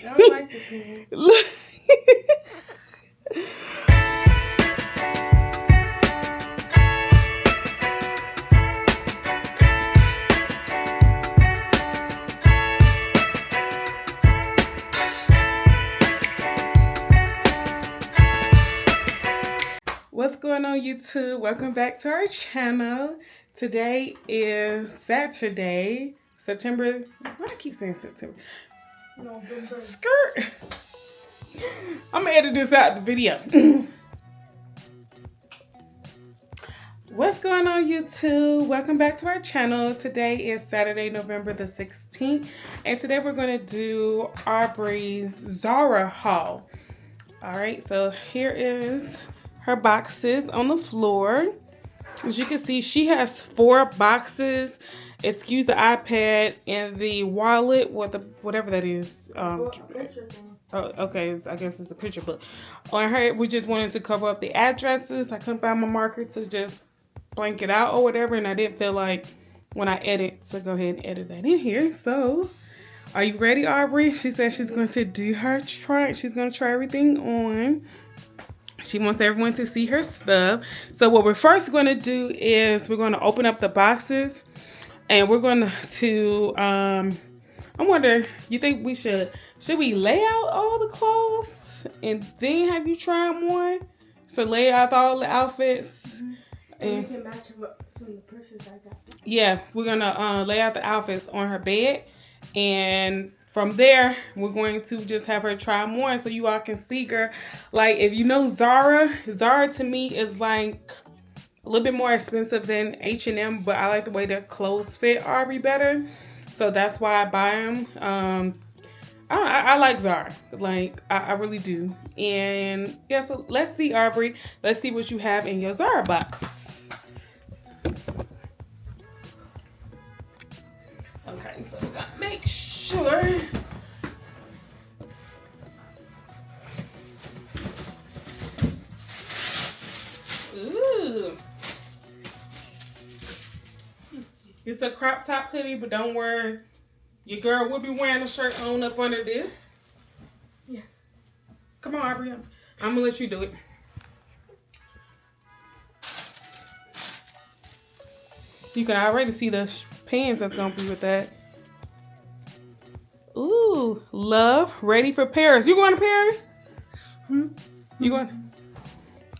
I like the pink. Look. What's going on, YouTube? Welcome back to our channel. Today is Saturday, September. Why do I keep saying September? November. Skirt. I'm gonna edit this out the video. What's going on, YouTube? Welcome back to our channel. Today is Saturday, November the 16th, and today we're gonna do Aubrey's Zara haul. All right, so here is her boxes on the floor. As you can see, she has 4 boxes. Excuse the iPad and the wallet, whatever that is. Oh, okay, I guess it's a picture book. On her, we just wanted to cover up the addresses. I couldn't find my marker to just blank it out or whatever, and I didn't feel like when I edit to go ahead and edit that in here. So, are you ready, Aubrey? She said she's going to do her try. She's going to try everything on. She wants everyone to see her stuff. So what we're first going to do is we're going to open up the boxes, and we're going to I wonder, you think we should we lay out all the clothes and then have you try them on? So lay out all the outfits. And we can match some of the purses I got. Yeah, we're going to lay out the outfits on her bed, and from there, we're going to just have her try them on so you all can see her. Like, if you know Zara to me is like a little bit more expensive than H&M, but I like the way their clothes fit Aubrey better. So that's why I buy them. I like Zara. Like, I really do. And yeah, so let's see, Aubrey. Let's see what you have in your Zara box. Okay, so we gotta make sure. Ooh. It's a crop top hoodie, but don't worry. Your girl will be wearing a shirt on up under this. Yeah. Come on, Aubrey. I'm gonna let you do it. You can already see the pants that's gonna be with that. Ooh, love, ready for Paris. You going to Paris? You going?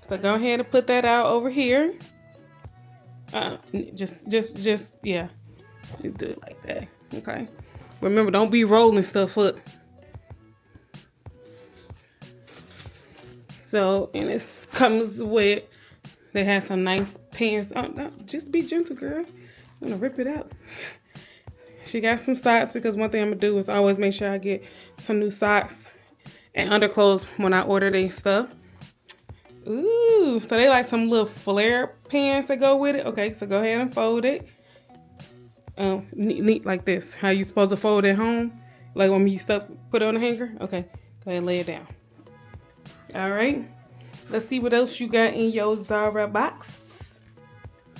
So go ahead and put that out over here. Just, yeah. You do it like that, okay? Remember, don't be rolling stuff up. So, and it comes with, they have some nice pants. Oh, no, just be gentle, girl. I'm gonna rip it out. She got some socks, because one thing I'm gonna do is always make sure I get some new socks and underclothes when I order their stuff. Ooh, so they like some little flare pants that go with it. Okay, so go ahead and fold it. Neat like this. How you supposed to fold it home? Like when you put it on the hanger? Okay, go ahead and lay it down. All right, let's see what else you got in your Zara box.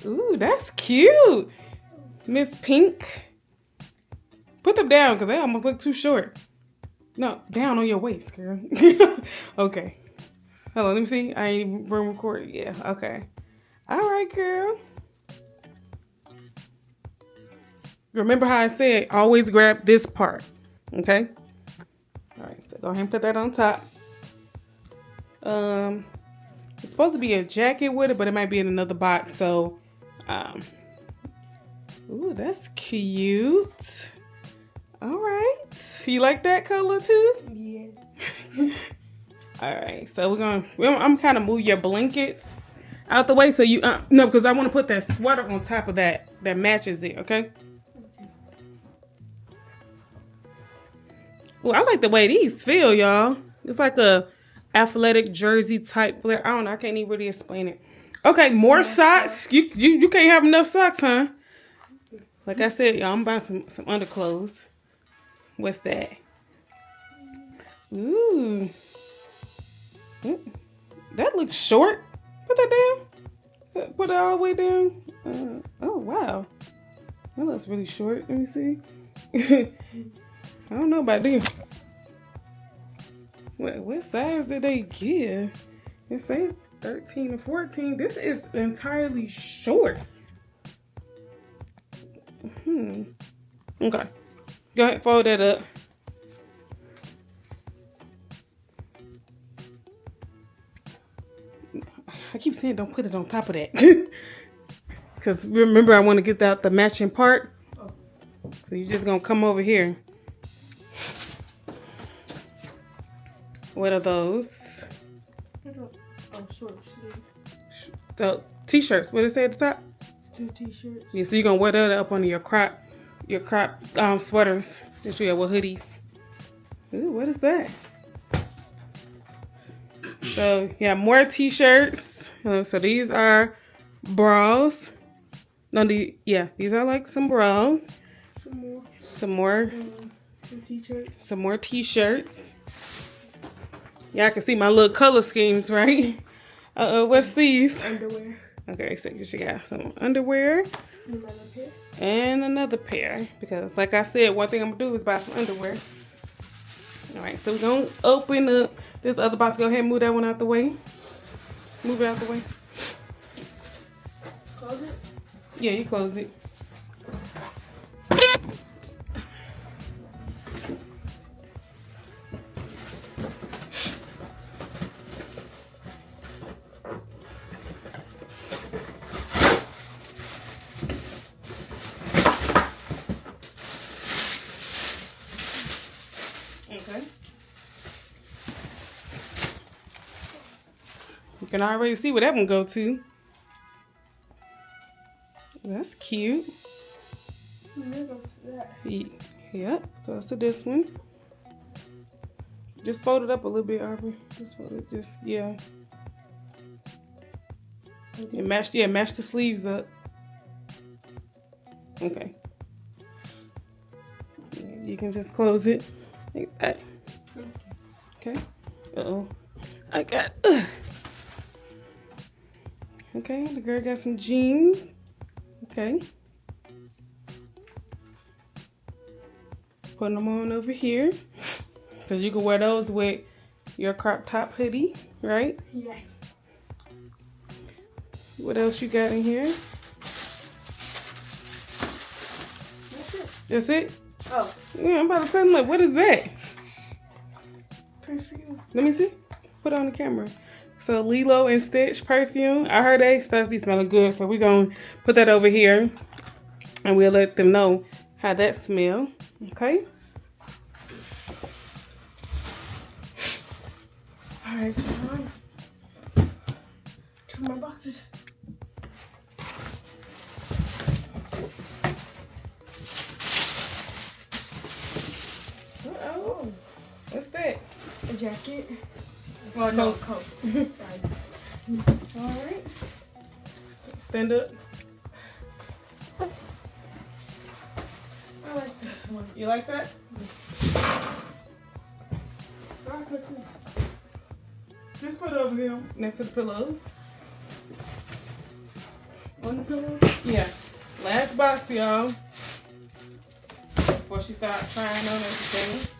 Ooh, that's cute. Miss Pink. Put them down, because they almost look too short. No, down on your waist, girl. Okay. Hold on, let me see. I ain't even recording. Yeah, okay. All right, girl. Remember how I said, always grab this part. Okay? All right, so go ahead and put that on top. It's supposed to be a jacket with it, but it might be in another box. So, ooh, that's cute. All right. You like that color too? Yeah. All right. So I'm kind of move your blankets out the way so you, no, because I want to put that sweater on top of that matches it, okay? Well, I like the way these feel, y'all. It's like a athletic jersey type flare. I don't know. I can't even really explain it. Okay, more socks. You can't have enough socks, huh? Like I said, y'all, I'm buying some underclothes. What's that? Ooh. That looks short. Put that down. Put it all the way down. Oh, wow. That looks really short. Let me see. I don't know about this. What size did they give? It say 13 to 14. This is entirely short. Okay. Go ahead, fold that up. I keep saying don't put it on top of that. Because remember, I want to get out the matching part. So you're just going to come over here. What are those? Oh, short sleeve. So, t-shirts. What did it say at the top? 2 t-shirts. Yeah, so you're going to wear that up under your crop sweaters that you have with hoodies. Ooh, what is that? So, yeah, more t-shirts. So these are bras. No, these are like some bras. Some more t-shirts. Some more t-shirts. Yeah, I can see my little color schemes, right? What's these? Underwear. Okay, so you got some underwear. Another pair. And another pair. Because like I said, one thing I'm gonna do is buy some underwear. Alright, so we're gonna open up this other box. Go ahead and move that one out the way. Move it out the way. Close it? Yeah, you close it. Okay. You can already see where that one go to. That's cute. There goes that. Yep, goes to this one. Just fold it up a little bit, Aubrey. Just fold it, yeah. And match the sleeves up. Okay. You can just close it like that. Okay. Uh-oh. I got. Okay, the girl got some jeans. Okay. Putting them on over here. Because you can wear those with your crop top hoodie, right? Yeah. What else you got in here? That's it. That's it? Oh. Yeah, I'm about to say, like, what is that? Perfume. Let me see. Put it on the camera. So Lilo and Stitch perfume. I heard they stuff be smelling good, so we're gonna put that over here, and we'll let them know how that smell. Okay. All right, John. Two more boxes. Oh, what's that? A jacket. Well, no coat. All right. Stand up. I like this one. You like that? Just put it over here next to the pillows. On the pillow? Yeah. Last box, y'all. Before she starts trying on everything.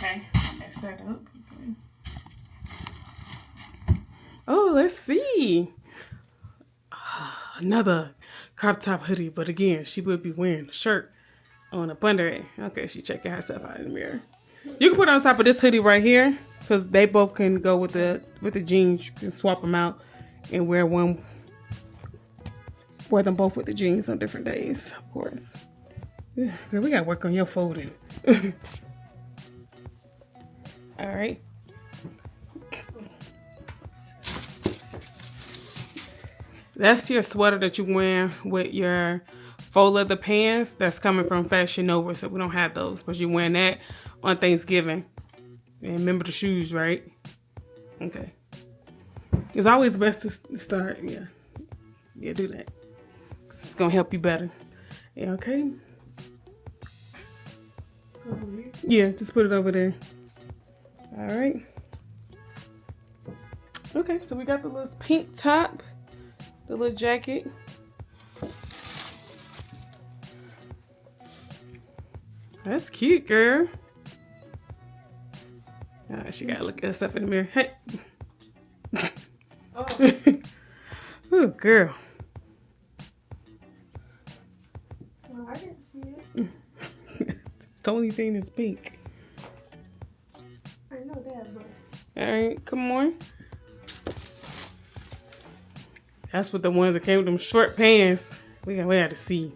Okay. Mess that up. Okay. Oh, let's see. Another crop top hoodie, but again, she would be wearing a shirt on up under it. Okay, she's checking herself out in the mirror. You can put it on top of this hoodie right here, because they both can go with the jeans. You can swap them out and wear them both with the jeans on different days, of course. Girl, we gotta work on your folding. All right. That's your sweater that you wear with your faux leather pants. That's coming from Fashion Nova, so we don't have those. But you're wearing that on Thanksgiving. And remember the shoes, right? Okay. It's always best to start, yeah. Yeah, do that. It's gonna help you better. Yeah, okay? Yeah, just put it over there. All right. Okay, so we got the little pink top, the little jacket. That's cute, girl. She gotta look at herself in the mirror. Hey. Oh. Oh, girl. Well, I didn't see it. It's the only thing that's pink. I know that, but. Alright, come on. That's what the ones that came with them short pants. We had to see.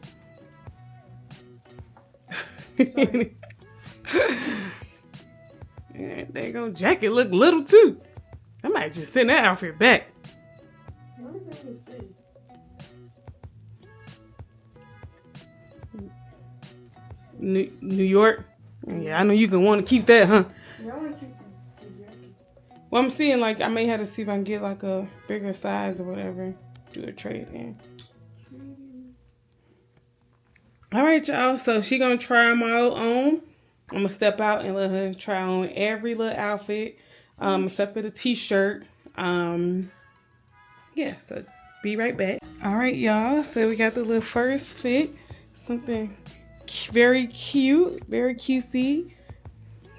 Sorry. Yeah, there you go. Jacket look little too. I might just send that outfit back. What did they say? New York. Yeah, I know you can want to keep that, huh? Yeah, I want to keep the jacket. Well, I'm seeing like I may have to see if I can get like a bigger size or whatever. Do a trade in. All right, y'all. So she gonna try them all on. I'm gonna step out and let her try on every little outfit, except for the t-shirt. Yeah. So be right back. All right, y'all. So we got the little first fit. Something very cute, very cutesy.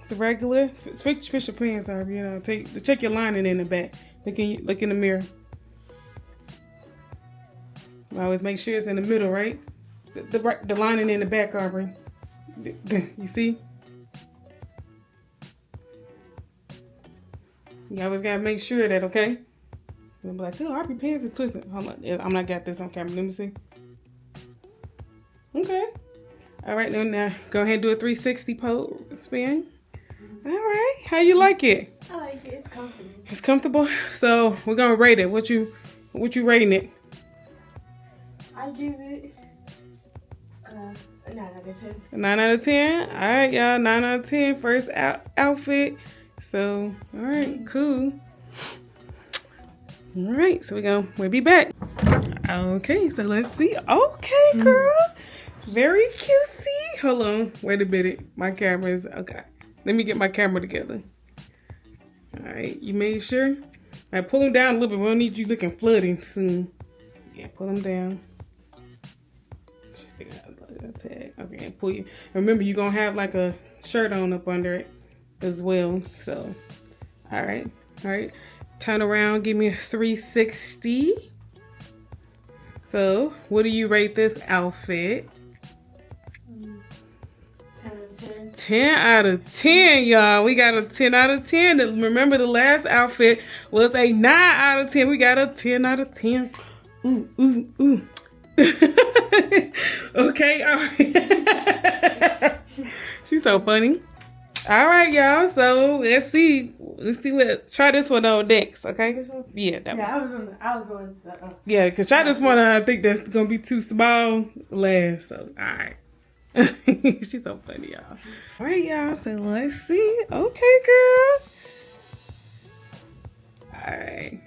It's a regular. Fish your pants off. You know, check your lining in the back. Look in the mirror. Always make sure it's in the middle, right? The lining in the back, Aubrey. You see? You always gotta make sure of that, okay? They'll be like, oh, Aubrey pants is twisted. Hold on, I'm not got this on camera. Let me see. Okay. All right, now go ahead and do a 360 pose spin. All right, how you like it? I like it. It's comfortable. It's comfortable. So we're gonna rate it. What you rating it? I give it a 9 out of 10. 9 out of 10. All right, y'all. 9 out of 10. First outfit. So, all right, cool. All right, so we'll be back. Okay, so let's see. Okay, girl. Very cutesy. Hold on. Wait a minute. My camera is okay. Let me get my camera together. All right, you made sure? All right, pull them down a little bit. We don't need you looking flooding soon. Yeah, pull them down. Tag. Okay, pull you. Remember, you're gonna have like a shirt on up under it as well. So, all right. Turn around, give me a 360. So, what do you rate this outfit? 10 out of 10. 10 out of 10, y'all. We got a 10 out of 10. Remember, the last outfit was a 9 out of 10. We got a 10 out of 10. Ooh. Okay, all right. She's so funny. All right, y'all. So let's see try this one on next, okay? Yeah, that one. I was on Yeah, because try this one. I think that's gonna be too small. Last, so all right. She's so funny, y'all. All right, y'all. So let's see. Okay, girl. All right.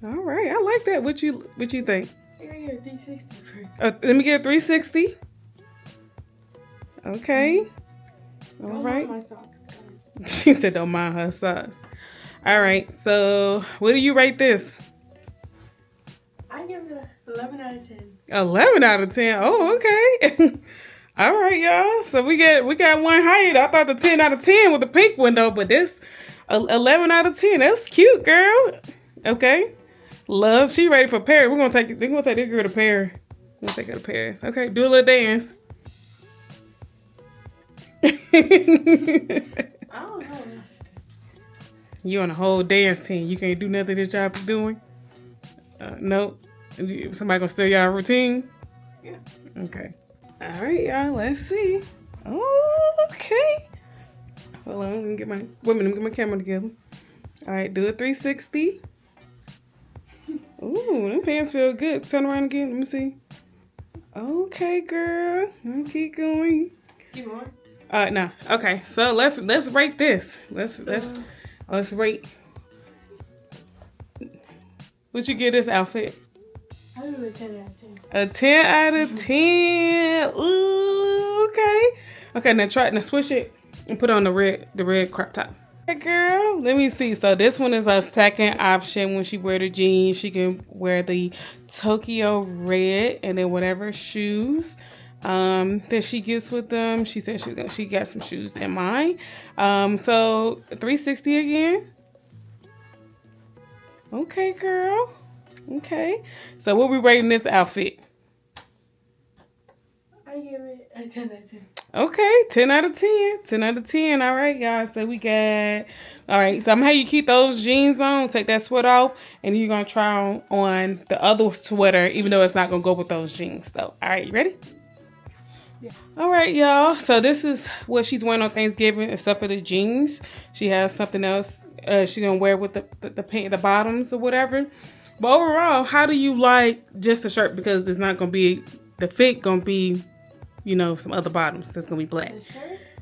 All right, I like that. What you think? I get a 360 first. Let me get a 360. Okay. All right. Don't mind my socks, guys. She said don't mind her socks. All right, so what do you rate this? I give it a 11 out of 10. 11 out of 10. Oh, okay. All right, y'all. So we got one higher. I thought the 10 out of 10 with the pink window, but this 11 out of 10. That's cute, girl. Okay. Love, she ready for Paris. They're gonna take this girl to Paris. We're gonna take her to Paris. Okay, do a little dance. I don't know. You on a whole dance team. You can't do nothing this job is doing? Nope. Somebody gonna steal y'all routine? Yeah. Okay. All right, y'all. Let's see. Oh, okay. Hold on. Let me get my camera together. All right, do a 360. Ooh, them pants feel good. Turn around again. Let me see. Okay, girl. I'll keep going. Keep going. No. Okay, so let's rate this. Let's rate. What you give this outfit? I give it a 10 out of 10. A 10 out of 10. Ooh, okay. Okay, now switch it and put on the red crop top. Hey girl, let me see. So this one is a second option. When she wear the jeans, she can wear the Tokyo red and then whatever shoes. that she gets with them. She said she got some shoes in mind. So $360 again. Okay, girl. Okay. So what we rating this outfit? I give it a 10 out of 10. Okay, 10 out of 10. 10 out of 10. All right, y'all. So we got... All right, so I'm going to have you keep those jeans on. Take that sweater off. And you're going to try on the other sweater, even though it's not going to go with those jeans, though. All right, you ready? Yeah. All right, y'all. So this is what she's wearing on Thanksgiving, except for the jeans. She has something else she's going to wear with the bottoms or whatever. But overall, how do you like just the shirt? Because it's not going to be... The fit going to be... You know, some other bottoms that's gonna be black.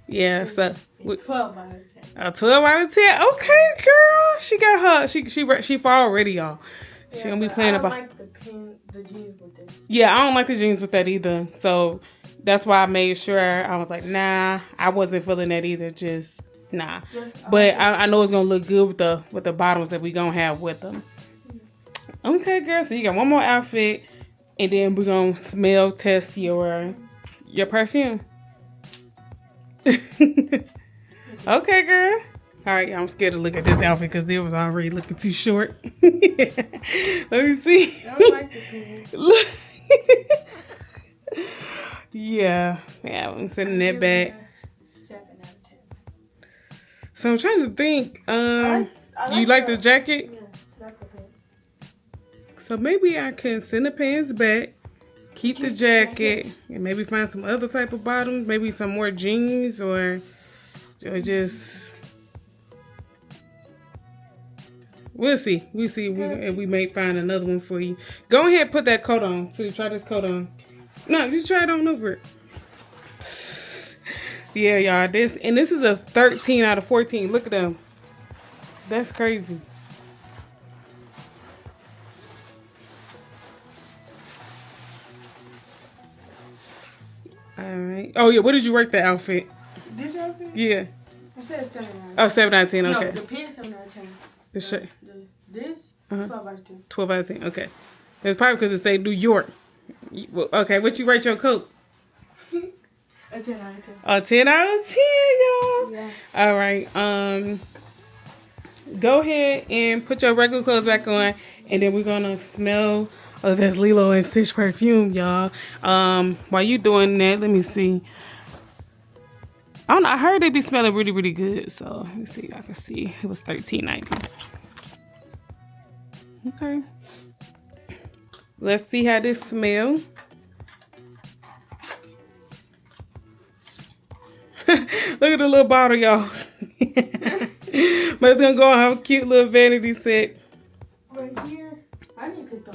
Yeah, so 12 out of 10. 12 out of 10. Okay, girl. She got her. She fall already, y'all. She gonna be playing about. I don't like the jeans with this. Yeah, I don't like the jeans with that either. So that's why I made sure I was like, nah, I wasn't feeling that either. Just nah. But I know it's gonna look good with the bottoms that we gonna have with them. Okay, girl. So you got one more outfit, and then we're gonna smell test your perfume. Okay, girl. All right, I'm scared to look at this outfit because it was already looking too short. Let me see. I don't like the pants. Look. Yeah, I'm sending that back. 7 out of 10. So I'm trying to think. I You like the jacket? Yeah, I like the pants. So maybe I can send the pants back. Keep the jacket and maybe find some other type of bottoms, maybe some more jeans or just we'll see. We may find another one for you. Go ahead and put that coat on. So you try this coat on. No, you try it on over it. Yeah, y'all. This is a 13 out of 14. Look at them. That's crazy. All right. Oh, yeah. What did you rate the outfit? This outfit? Yeah. I said 7 out of 10. Oh, 7 out of 10. Okay. No, the pants 7 out of 10. The shirt. This 12 out of 10. 12 out of 10. Okay. It's probably because it say New York. Okay. What you rate your coat? A 10 out of 10. A 10 out of 10, y'all. Yeah. All right. Go ahead and put your regular clothes back on, and then we're gonna smell this Lilo and Stitch perfume, y'all. While you doing that, let me see. I don't know. I heard they be smelling really, really good. So let me see. I can see it was $13.90. Okay. Let's see how this smells. Look at the little bottle, y'all. But it's gonna go on a cute little vanity set. Right here, I need to take the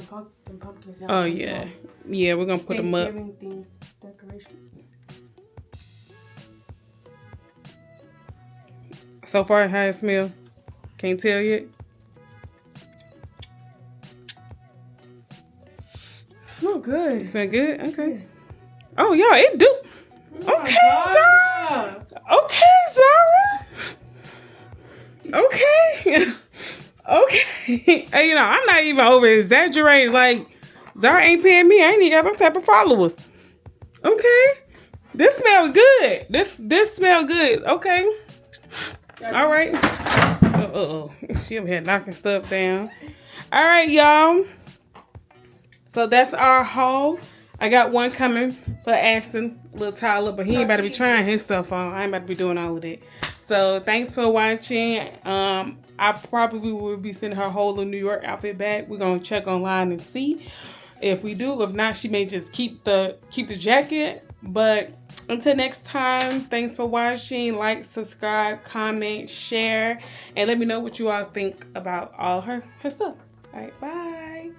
pumpkins out. Oh yeah, yeah. We're gonna put them up. Thanksgiving decoration. So far, how it smell? Can't tell yet. Smell good. It smell good. Okay. Oh, y'all, it do. Okay, Zara. Okay, Zara. Okay. Okay. Hey, you know, I'm not even over exaggerating. Like, Zara ain't paying me. I ain't even got them type of followers. Okay. This smell good. This smell good. Okay. All right. She over here knocking stuff down. All right, y'all. So that's our haul. I got one coming for Ashton, little Tyler, but he ain't about to be trying his stuff on. I ain't about to be doing all of that. So thanks for watching. I probably will be sending her whole little New York outfit back. We're gonna check online and see if we do. If not, she may just keep the jacket. But until next time, thanks for watching. Like, subscribe, comment, share, and let me know what you all think about all her stuff. All right, bye.